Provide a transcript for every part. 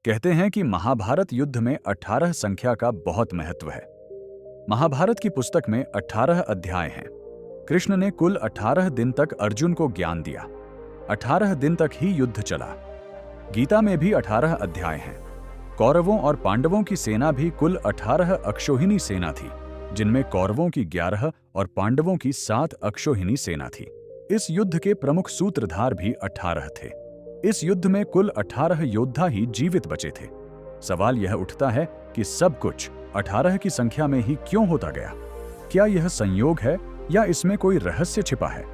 कहते हैं कि महाभारत युद्ध में 18 संख्या का बहुत महत्व है। महाभारत की पुस्तक में 18 अध्याय हैं। कृष्ण ने कुल 18 दिन तक अर्जुन को ज्ञान दिया। 18 दिन तक ही युद्ध चला। गीता में भी 18 अध्याय हैं। कौरवों और पांडवों की सेना भी कुल 18 अक्षौहिणी सेना थी, जिनमें कौरवों की 11 और पांडवों की 7 अक्षौहिणी सेना थी। इस युद्ध के प्रमुख सूत्रधार भी 18 थे। इस युद्ध में कुल 18 योद्धा ही जीवित बचे थे। सवाल यह उठता है कि सब कुछ 18 की संख्या में ही क्यों होता गया? क्या यह संयोग है या इसमें कोई रहस्य छिपा है?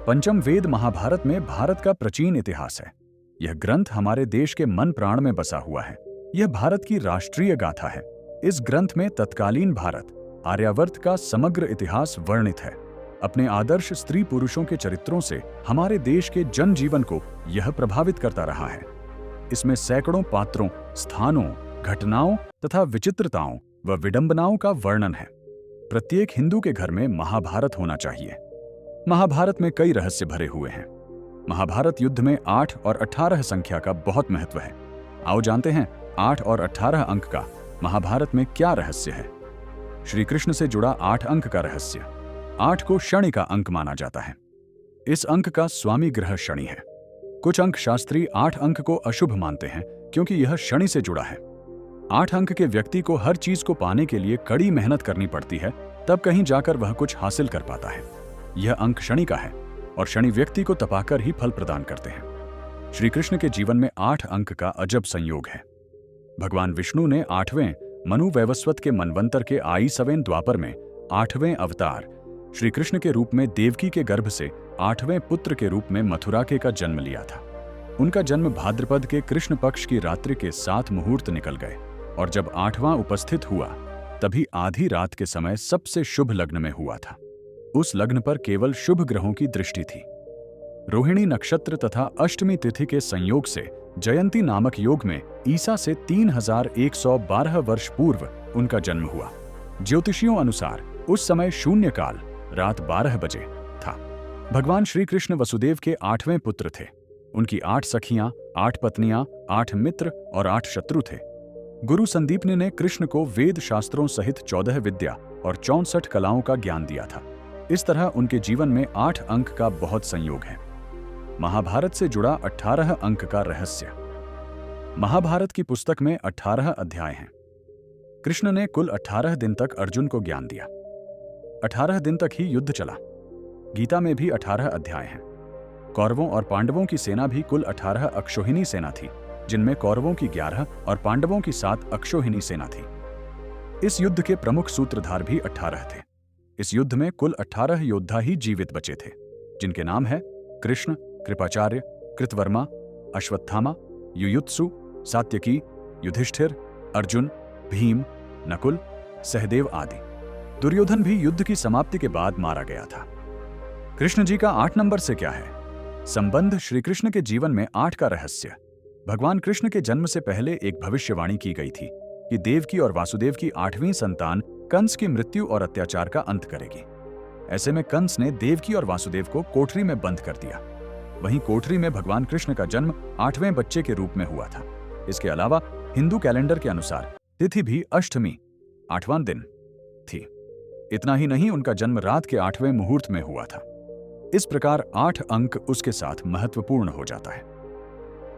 पंचम वेद महाभारत में भारत का प्राचीन इतिहास है। यह ग्रंथ हमारे देश के मन प्राण में बसा हुआ है। यह भारत की राष्ट्रीय गाथा है। इस ग्रंथ में तत्कालीन भारत, आर्यावर्त का समग्र इतिहास वर्णित है। अपने आदर्श स्त्री पुरुषों के चरित्रों से हमारे देश के जनजीवन को यह प्रभावित करता रहा है। इसमें सैकड़ों पात्रों, स्थानों, घटनाओं तथा विचित्रताओं व विडंबनाओं का वर्णन है। प्रत्येक हिंदू के घर में महाभारत होना चाहिए। महाभारत में कई रहस्य भरे हुए हैं। महाभारत युद्ध में 8 और 18 संख्या का बहुत महत्व है। आओ जानते हैं 8 और 18 अंक का महाभारत में क्या रहस्य है। श्री कृष्ण से जुड़ा 8 अंक का रहस्य। 8 को शनि का अंक माना जाता है। इस अंक का स्वामी ग्रह शनि है। कुछ अंक शास्त्री 8 अंक को अशुभ मानते हैं क्योंकि यह शनि से जुड़ा है। 8 अंक के व्यक्ति को हर चीज को पाने के लिए कड़ी मेहनत करनी पड़ती है, तब कहीं जाकर वह कुछ हासिल कर पाता है। यह अंक शनि का है और शनि व्यक्ति को तपाकर ही फल प्रदान करते हैं। श्री कृष्ण के जीवन में 8 अंक का अजब संयोग है। भगवान विष्णु ने 8वें मनु वैवस्वत के मनवंतर के 21वें द्वापर में 8वें अवतार श्री कृष्ण के रूप में देवकी के गर्भ से 8वें पुत्र के रूप में मथुराके का जन्म लिया था। उनका जन्म भाद्रपद के कृष्ण पक्ष की रात्रि के 7 मुहूर्त निकल गए और जब 8वां उपस्थित हुआ तभी आधी रात के समय सबसे शुभ लग्न में हुआ था। उस लग्न पर केवल शुभ ग्रहों की दृष्टि थी। रोहिणी नक्षत्र तथा अष्टमी तिथि के संयोग से जयंती नामक योग में ईसा से 3112 वर्ष पूर्व उनका जन्म हुआ। ज्योतिषियों अनुसार उस समय शून्य काल रात 12 बजे था। भगवान श्री कृष्ण वसुदेव के 8वें पुत्र थे। उनकी 8 सखियां, 8 पत्नियां, 8 मित्र और 8 शत्रु थे। गुरु संदीपनी ने कृष्ण को वेद शास्त्रों सहित 14 विद्या और 64 कलाओं का ज्ञान दिया था। इस तरह उनके जीवन में 8 अंक का बहुत संयोग है। महाभारत से जुड़ा 18 अंक का रहस्य। महाभारत की पुस्तक में 18 अध्याय हैं। कृष्ण ने कुल 18 दिन तक अर्जुन को ज्ञान दिया। 18 दिन तक ही युद्ध चला। गीता में भी 18 अध्याय हैं। कौरवों और पांडवों की सेना भी कुल 18 अक्षौहिणी सेना थी, जिनमें कौरवों की 11 और पांडवों की 7 अक्षौहिणी सेना थी। इस युद्ध के प्रमुख सूत्रधार भी 18 थे। इस युद्ध में कुल 18 योद्धा ही जीवित बचे थे, जिनके नाम है कृष्ण, कृपाचार्य, कृतवर्मा, अश्वत्थामा, युयुत्सु, सात्यकी, युधिष्ठिर, अर्जुन, भीम, नकुल, सहदेव आदि। दुर्योधन भी युद्ध की समाप्ति के बाद मारा गया था। कृष्ण जी का 8 नंबर से क्या है संबंध? श्री कृष्ण के जीवन में 8 का रहस्य। भगवान कृष्ण के जन्म से पहले एक भविष्यवाणी की गई थी कि देवकी और वासुदेव की 8वीं संतान कंस की मृत्यु और अत्याचार का अंत करेगी। ऐसे में कंस ने देवकी और वासुदेव को कोठरी में बंद कर दिया। वहीं कोठरी में भगवान कृष्ण का जन्म 8वें बच्चे के रूप में हुआ था। इसके अलावा हिंदू कैलेंडर के अनुसार तिथि भी अष्टमी 8वां दिन थी। इतना ही नहीं, उनका जन्म रात के 8वें मुहूर्त में हुआ था। इस प्रकार 8 अंक उसके साथ महत्वपूर्ण हो जाता है।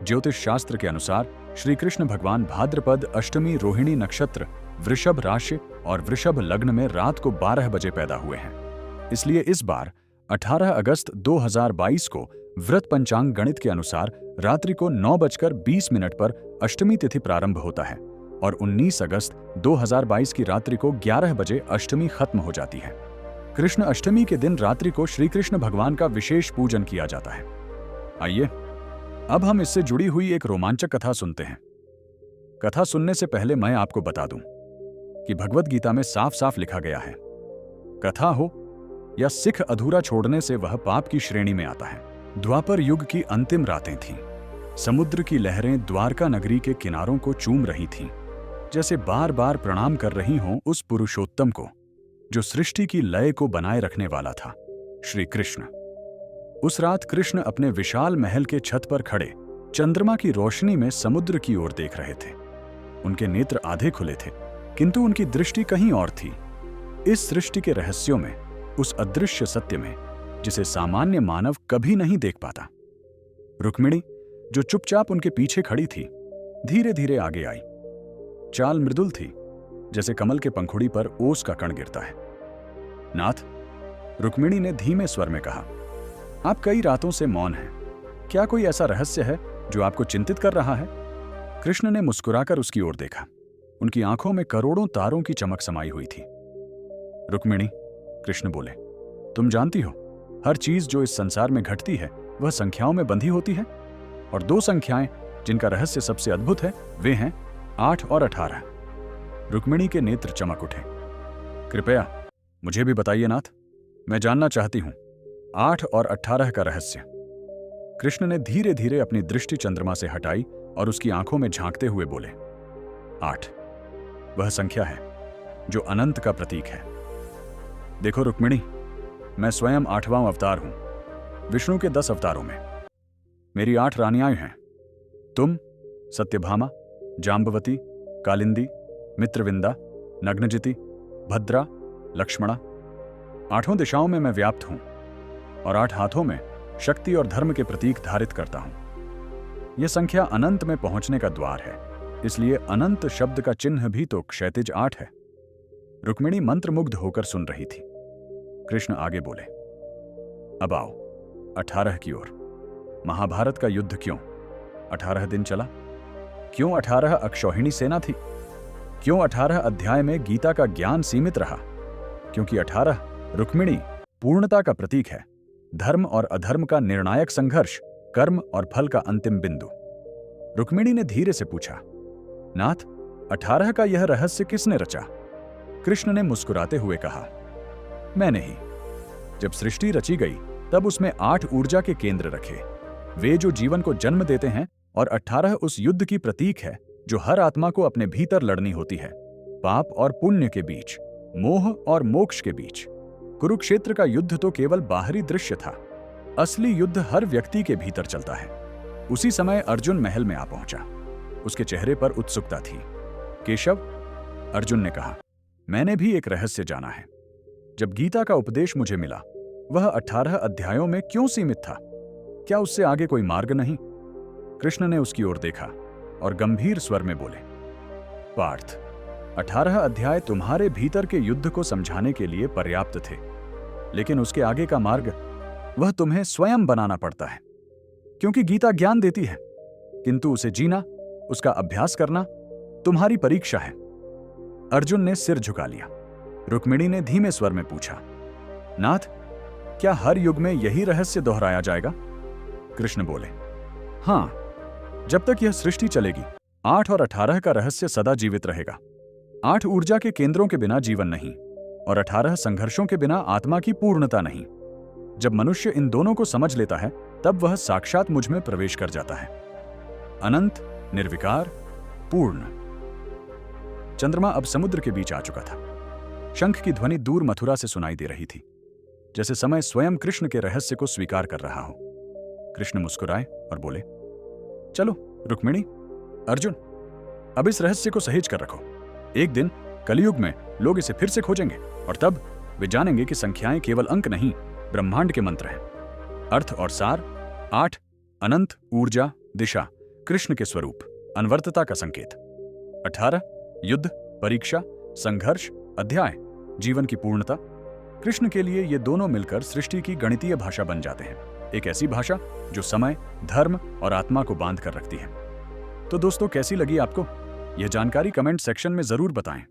ज्योतिष शास्त्र के अनुसार श्री कृष्ण भगवान भाद्रपद अष्टमी रोहिणी नक्षत्र, वृषभ राशि और वृषभ लग्न में रात को 12 बजे पैदा हुए हैं। इसलिए इस बार 18 अगस्त 2022 को व्रत पंचांग गणित के अनुसार रात्रि को 9:20 पर अष्टमी तिथि प्रारंभ होता है और 19 अगस्त 2022 की रात्रि को 11 बजे अष्टमी खत्म हो जाती है। कृष्ण अष्टमी के दिन रात्रि को श्री कृष्ण भगवान का विशेष पूजन किया जाता है। आइए अब हम इससे जुड़ी हुई एक रोमांचक कथा सुनते हैं। कथा सुनने से पहले मैं आपको बता दूं कि भगवद गीता में साफ साफ लिखा गया है, कथा हो या सिख अधूरा छोड़ने से वह पाप की श्रेणी में आता है। द्वापर युग की अंतिम रातें थीं। समुद्र की लहरें द्वारका नगरी के किनारों को चूम रही थीं, जैसे बार बार प्रणाम कर रही हों उस पुरुषोत्तम को जो सृष्टि की लय को बनाए रखने वाला था, श्री कृष्ण। उस रात कृष्ण अपने विशाल महल के छत पर खड़े चंद्रमा की रोशनी में समुद्र की ओर देख रहे थे। उनके नेत्र आधे खुले थे, किंतु उनकी दृष्टि कहीं और थी। इस सृष्टि के रहस्यों में, उस अदृश्य सत्य में, जिसे सामान्य मानव कभी नहीं देख पाता। रुक्मिणी, जो चुपचाप उनके पीछे खड़ी थी, धीरे धीरे आगे आई। चाल मृदुल थी, जैसे कमल के पंखुड़ी पर ओस का कण गिरता है। नाथ, रुक्मिणी ने धीमे स्वर में कहा, आप कई रातों से मौन हैं। क्या कोई ऐसा रहस्य है जो आपको चिंतित कर रहा है? कृष्ण ने मुस्कुराकर उसकी ओर देखा। उनकी आंखों में करोड़ों तारों की चमक समाई हुई थी। रुक्मिणी, कृष्ण बोले, तुम जानती हो, हर चीज जो इस संसार में घटती है वह संख्याओं में बंधी होती है, और दो संख्याएं जिनका रहस्य सबसे अद्भुत है वे हैं 8 और 18। रुक्मिणी के नेत्र चमक उठे। कृपया मुझे भी बताइए नाथ, मैं जानना चाहती हूं 8 और 18 का रहस्य। कृष्ण ने धीरे धीरे अपनी दृष्टि चंद्रमा से हटाई और उसकी आंखों में झांकते हुए बोले, 8 वह संख्या है जो अनंत का प्रतीक है। देखो रुक्मिणी, मैं स्वयं 8वां अवतार हूं, विष्णु के 10 अवतारों में। मेरी 8 रानियां हैं, तुम, सत्यभामा, जाम्बवती, कालिंदी, मित्रविंदा, नग्नजिति, भद्रा, लक्ष्मणा। 8 दिशाओं में मैं व्याप्त हूं और 8 हाथों में शक्ति और धर्म के प्रतीक धारित करता हूं। यह संख्या अनंत में पहुंचने का द्वार है, इसलिए अनंत शब्द का चिन्ह भी तो क्षैतिज 8 है। रुक्मिणी मंत्रमुग्ध होकर सुन रही थी। कृष्ण आगे बोले, अब आओ 18 की ओर। महाभारत का युद्ध क्यों 18 दिन चला? क्यों 18 अक्षौहिणी सेना थी? क्यों 18 अध्याय में गीता का ज्ञान सीमित रहा? क्योंकि 18 रुक्मिणी पूर्णता का प्रतीक है, धर्म और अधर्म का निर्णायक संघर्ष, कर्म और फल का अंतिम बिंदु। रुक्मिणी ने धीरे से पूछा, नाथ, 18 का यह रहस्य किसने रचा? कृष्ण ने मुस्कुराते हुए कहा, मैंने ही। जब सृष्टि रची गई तब उसमें 8 ऊर्जा के केंद्र रखे, वे जो जीवन को जन्म देते हैं, और 18 उस युद्ध की प्रतीक है जो हर आत्मा को अपने भीतर लड़नी होती है, पाप और पुण्य के बीच, मोह और मोक्ष के बीच। कुरुक्षेत्र का युद्ध तो केवल बाहरी दृश्य था, असली युद्ध हर व्यक्ति के भीतर चलता है। उसी समय अर्जुन महल में आ पहुंचा। उसके चेहरे पर उत्सुकता थी। केशव, अर्जुन ने कहा, मैंने भी एक रहस्य जाना है। जब गीता का उपदेश मुझे मिला, वह 18 अध्यायों में क्यों सीमित था? क्या उससे आगे कोई मार्ग नहीं? कृष्ण ने उसकी ओर देखा और गंभीर स्वर में बोले, पार्थ, 18 अध्याय तुम्हारे भीतर के युद्ध को समझाने के लिए पर्याप्त थे, लेकिन उसके आगे का मार्ग वह तुम्हें स्वयं बनाना पड़ता है। क्योंकि गीता ज्ञान देती है, किंतु उसे जीना, उसका अभ्यास करना तुम्हारी परीक्षा है। अर्जुन ने सिर झुका लिया। रुक्मिणी ने धीमे स्वर में पूछा, नाथ, क्या हर युग में यही रहस्य दोहराया जाएगा? कृष्ण बोले, हां, जब तक यह सृष्टि चलेगी 8 और 18 का रहस्य सदा जीवित रहेगा। 8 ऊर्जा के केंद्रों के बिना जीवन नहीं, और 18 संघर्षों के बिना आत्मा की पूर्णता नहीं। जब मनुष्य इन दोनों को समझ लेता है, तब वह साक्षात मुझ में प्रवेश कर जाता है, अनंत, निर्विकार, पूर्ण। चंद्रमा अब समुद्र के बीच आ चुका था। शंख की ध्वनि दूर मथुरा से सुनाई दे रही थी, जैसे समय स्वयं कृष्ण के रहस्य को स्वीकार कर रहा हो। कृष्ण मुस्कुराए और बोले, चलो रुक्मिणी, अर्जुन, अब इस रहस्य को सहेज कर रखो। एक दिन कलयुग में लोग इसे फिर से खोजेंगे, और तब वे जानेंगे कि संख्याएं केवल अंक नहीं, ब्रह्मांड के मंत्र हैं। अर्थ और सार, 8 अनंत, ऊर्जा, दिशा, कृष्ण के स्वरूप, अनवर्तता का संकेत। 18 युद्ध, परीक्षा, संघर्ष, अध्याय, जीवन की पूर्णता। कृष्ण के लिए ये दोनों मिलकर सृष्टि की गणितीय भाषा बन जाते हैं, एक ऐसी भाषा जो समय, धर्म और आत्मा को बांध कर रखती है। तो दोस्तों, कैसी लगी आपको यह जानकारी? कमेंट सेक्शन में जरूर बताएं।